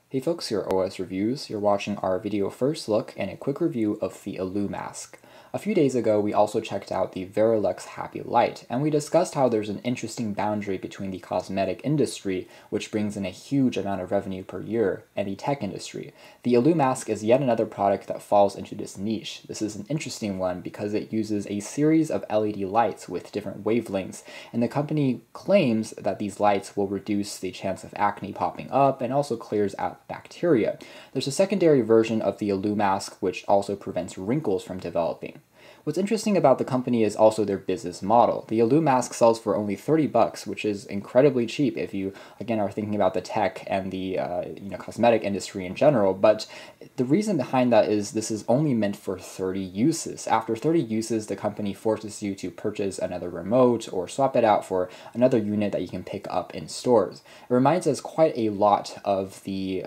Hey folks, here are OS Reviews. You're watching our video first look and a quick review of the illuMask. A few days ago, we also checked out the Verilux Happy Light, and we discussed how there's an interesting boundary between the cosmetic industry, which brings in a huge amount of revenue per year, and the tech industry. The illuMask is yet another product that falls into this niche. This is an interesting one because it uses a series of LED lights with different wavelengths, and the company claims that these lights will reduce the chance of acne popping up and also clears out bacteria. There's a secondary version of the illuMask which also prevents wrinkles from developing. What's interesting about the company is also their business model. The illuMask sells for only $30, which is incredibly cheap if you, again, are thinking about the tech and the cosmetic industry in general. But the reason behind that is this is only meant for 30 uses. After 30 uses, the company forces you to purchase another remote or swap it out for another unit that you can pick up in stores. It reminds us quite a lot of the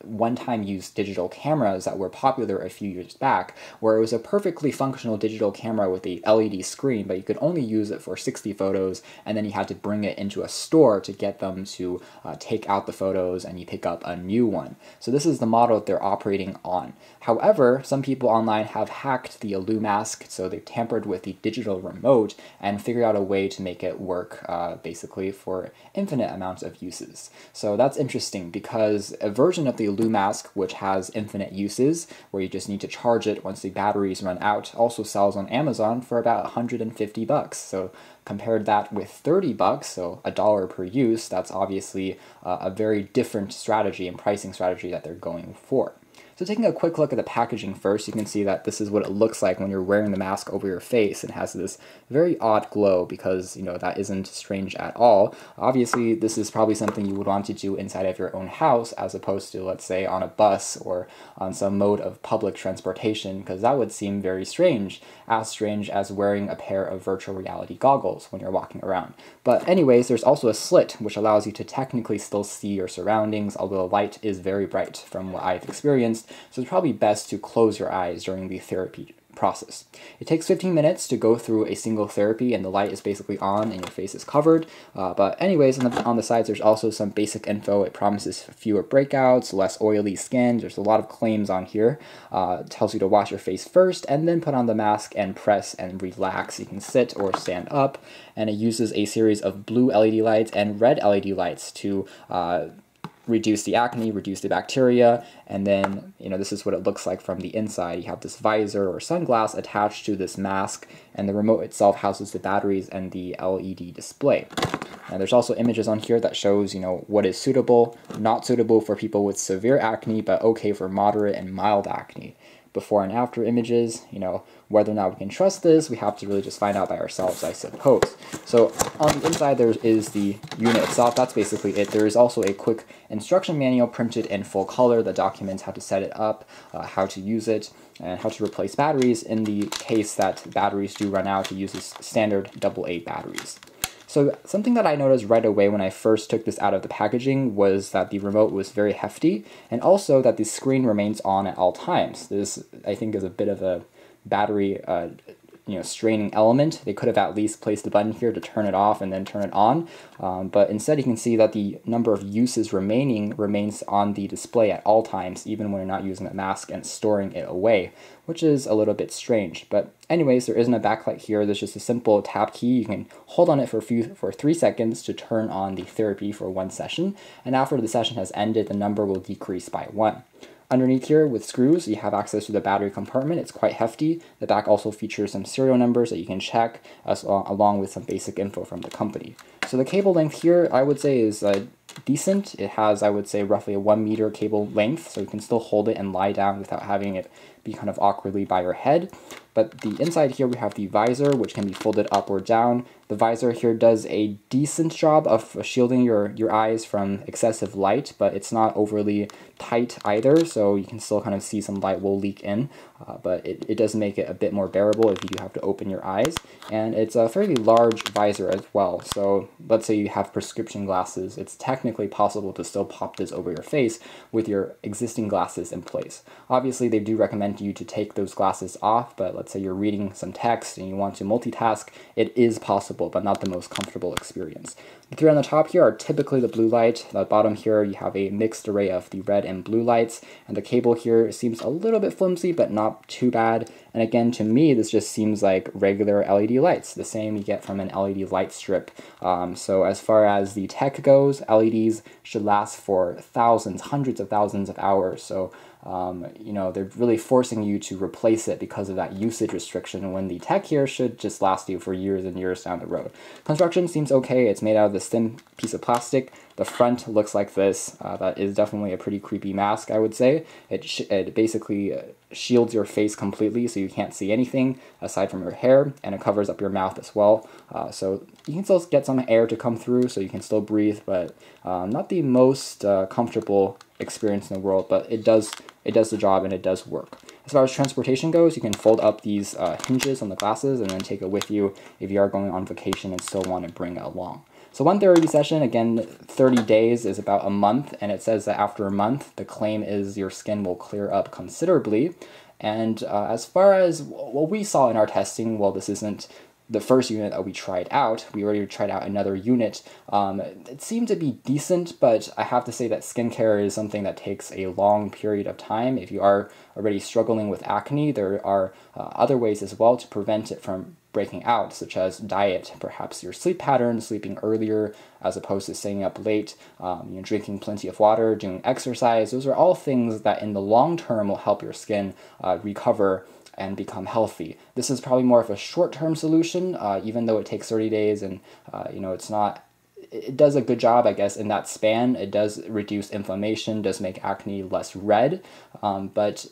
one-time use digital cameras that were popular a few years back, where it was a perfectly functional digital camera with a LED screen, but you could only use it for 60 photos, and then you had to bring it into a store to get them to take out the photos and you pick up a new one. So this is the model that they're operating on. However, some people online have hacked the illuMask, so they've tampered with the digital remote and figured out a way to make it work basically for infinite amounts of uses. So that's interesting because a version of the illuMask, which has infinite uses, where you just need to charge it once the batteries run out, also sells on Amazon for about $150. So compared that with $30, so $1 per use, that's obviously a very different strategy and pricing strategy that they're going for. So taking a quick look at the packaging first, you can see that this is what it looks like when you're wearing the mask over your face. It has this very odd glow because, that isn't strange at all. Obviously, this is probably something you would want to do inside of your own house as opposed to, let's say, on a bus or on some mode of public transportation, because that would seem very strange as wearing a pair of virtual reality goggles when you're walking around. But anyways, there's also a slit, which allows you to technically still see your surroundings, although the light is very bright from what I've experienced. So it's probably best to close your eyes during the therapy process. It takes 15 minutes to go through a single therapy, and the light is basically on and your face is covered. But anyways, on the sides, there's also some basic info. It promises fewer breakouts, less oily skin. There's a lot of claims on here. It tells you to wash your face first and then put on the mask and press and relax. You can sit or stand up, and it uses a series of blue LED lights and red LED lights to reduce the acne, reduce the bacteria, and then, this is what it looks like from the inside. You have this visor or sunglass attached to this mask, and the remote itself houses the batteries and the LED display. And there's also images on here that shows, what is suitable, not suitable for people with severe acne, but okay for moderate and mild acne. Before and after images, whether or not we can trust this, we have to really just find out by ourselves, I suppose. So on the inside, there is the unit itself. That's basically it. There is also a quick instruction manual printed in full color that documents how to set it up, how to use it, and how to replace batteries in the case that batteries do run out. It uses standard AA batteries. So something that I noticed right away when I first took this out of the packaging was that the remote was very hefty, and also that the screen remains on at all times. This, I think, is a bit of a battery straining element. They could have at least placed a button here to turn it off and then turn it on, but instead you can see that the number of uses remaining remains on the display at all times, even when you're not using the mask and storing it away, which is a little bit strange. But anyways, there isn't a backlight here. There's just a simple tab key. You can hold on it for 3 seconds to turn on the therapy for one session, and after the session has ended, the number will decrease by 1. Underneath here with screws, you have access to the battery compartment. It's quite hefty. The back also features some serial numbers that you can check, along with some basic info from the company. So the cable length here, I would say, is decent. It has, I would say, roughly a 1 meter cable length, so you can still hold it and lie down without having it be kind of awkwardly by your head. But the inside here, we have the visor, which can be folded up or down. The visor here does a decent job of shielding your eyes from excessive light, but it's not overly tight either, so you can still kind of see some light will leak in, but it does make it a bit more bearable if you do have to open your eyes. And it's a fairly large visor as well, so let's say you have prescription glasses, it's technically possible to still pop this over your face with your existing glasses in place. Obviously, they do recommend recommend you to take those glasses off, but let's say you're reading some text and you want to multitask, it is possible, but not the most comfortable experience. The three on the top here are typically the blue light. At the bottom here, you have a mixed array of the red and blue lights, and the cable here seems a little bit flimsy, but not too bad. And again, to me, this just seems like regular LED lights, the same you get from an LED light strip. So as far as the tech goes, LEDs should last for thousands, hundreds of thousands of hours. So you know, they're really forcing you to replace it because of that usage restriction, when the tech here should just last you for years and years down the road. Construction seems okay. It's made out of this thin piece of plastic. The front looks like this. That is definitely a pretty creepy mask, I would say. It basically shields your face completely, so you can't see anything aside from your hair, and it covers up your mouth as well. So you can still get some air to come through, so you can still breathe, but not the most comfortable experience in the world, but it does the job and it does work. As far as transportation goes, you can fold up these hinges on the glasses and then take it with you if you are going on vacation and still want to bring it along. So one therapy session, again, 30 days is about a month, and it says that after a month, the claim is your skin will clear up considerably. And as far as what we saw in our testing, well, this isn't the first unit that we tried out. We already tried out another unit. It seemed to be decent, but I have to say that skincare is something that takes a long period of time. If you are already struggling with acne, there are other ways as well to prevent it from breaking out, such as diet, perhaps your sleep pattern, sleeping earlier as opposed to staying up late, drinking plenty of water, doing exercise. Those are all things that in the long term will help your skin recover and become healthy. This is probably more of a short-term solution, even though it takes 30 days and it does a good job, I guess, in that span. It does reduce inflammation, does make acne less red, but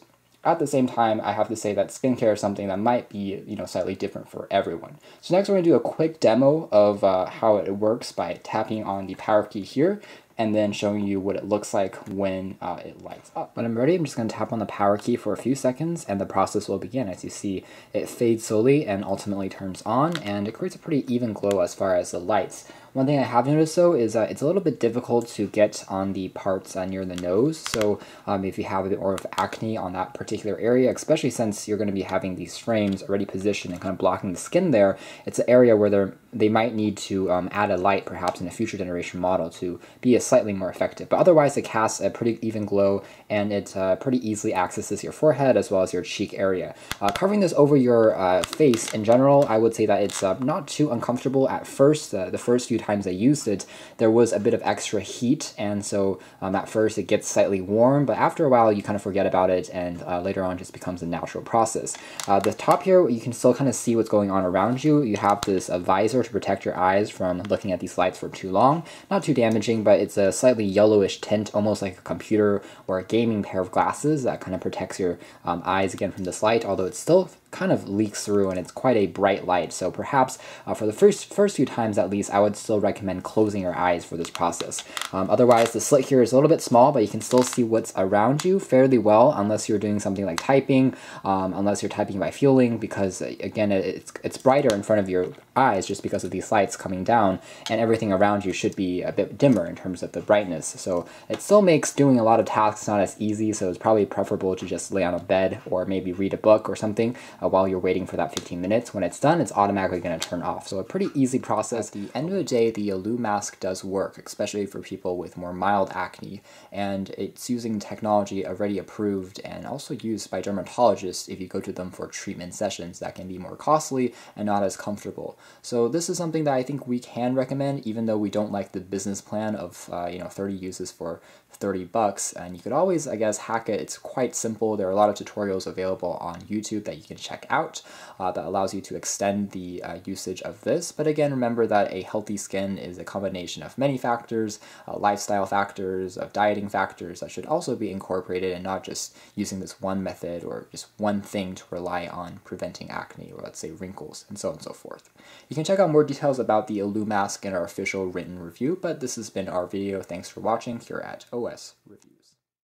at the same time, I have to say that skincare is something that might be, slightly different for everyone. So next we're going to do a quick demo of how it works by tapping on the power key here, and then showing you what it looks like when it lights up. When I'm ready, I'm just going to tap on the power key for a few seconds, and the process will begin. As you see, it fades slowly and ultimately turns on, and it creates a pretty even glow as far as the lights. One thing I have noticed though is that it's a little bit difficult to get on the parts near the nose. So if you have a bit more of acne on that particular area, especially since you're going to be having these frames already positioned and kind of blocking the skin there, it's an area where they might need to add a light perhaps in a future generation model to be slightly more effective. But otherwise it casts a pretty even glow, and it pretty easily accesses your forehead as well as your cheek area. Covering this over your face in general, I would say that it's not too uncomfortable at first. The first few times I used it, there was a bit of extra heat, and so at first it gets slightly warm, but after a while you kind of forget about it, and later on just becomes a natural process. The top here, you can still kind of see what's going on around you. You have this visor to protect your eyes from looking at these lights for too long. Not too damaging, but it's a slightly yellowish tint, almost like a computer or a gaming pair of glasses that kind of protects your eyes again from this light, although it's still kind of leaks through and it's quite a bright light. So perhaps for the first few times at least, I would still recommend closing your eyes for this process. Otherwise, the slit here is a little bit small, but you can still see what's around you fairly well, unless you're doing something like typing, unless you're typing by feeling, because again, it's brighter in front of your eyes just because of these lights coming down, and everything around you should be a bit dimmer in terms of the brightness. So it still makes doing a lot of tasks not as easy, so it's probably preferable to just lay on a bed or maybe read a book or something while you're waiting for that 15 minutes. When it's done, it's automatically going to turn off. So a pretty easy process. At the end of the day, the illuMask does work, especially for people with more mild acne, and it's using technology already approved and also used by dermatologists if you go to them for treatment sessions that can be more costly and not as comfortable. So this is something that I think we can recommend, even though we don't like the business plan of 30 uses for $30, and you could always, I guess, hack it. It's quite simple. There are a lot of tutorials available on YouTube that you can check out that allows you to extend the usage of this. But again, remember that a healthy skin is a combination of many factors, lifestyle factors, of dieting factors that should also be incorporated, and not just using this one method or just one thing to rely on preventing acne, or let's say wrinkles, and so on and so forth. You can check out more details about the illuMask in our official written review, but this has been our video. Thanks for watching here at OS Review.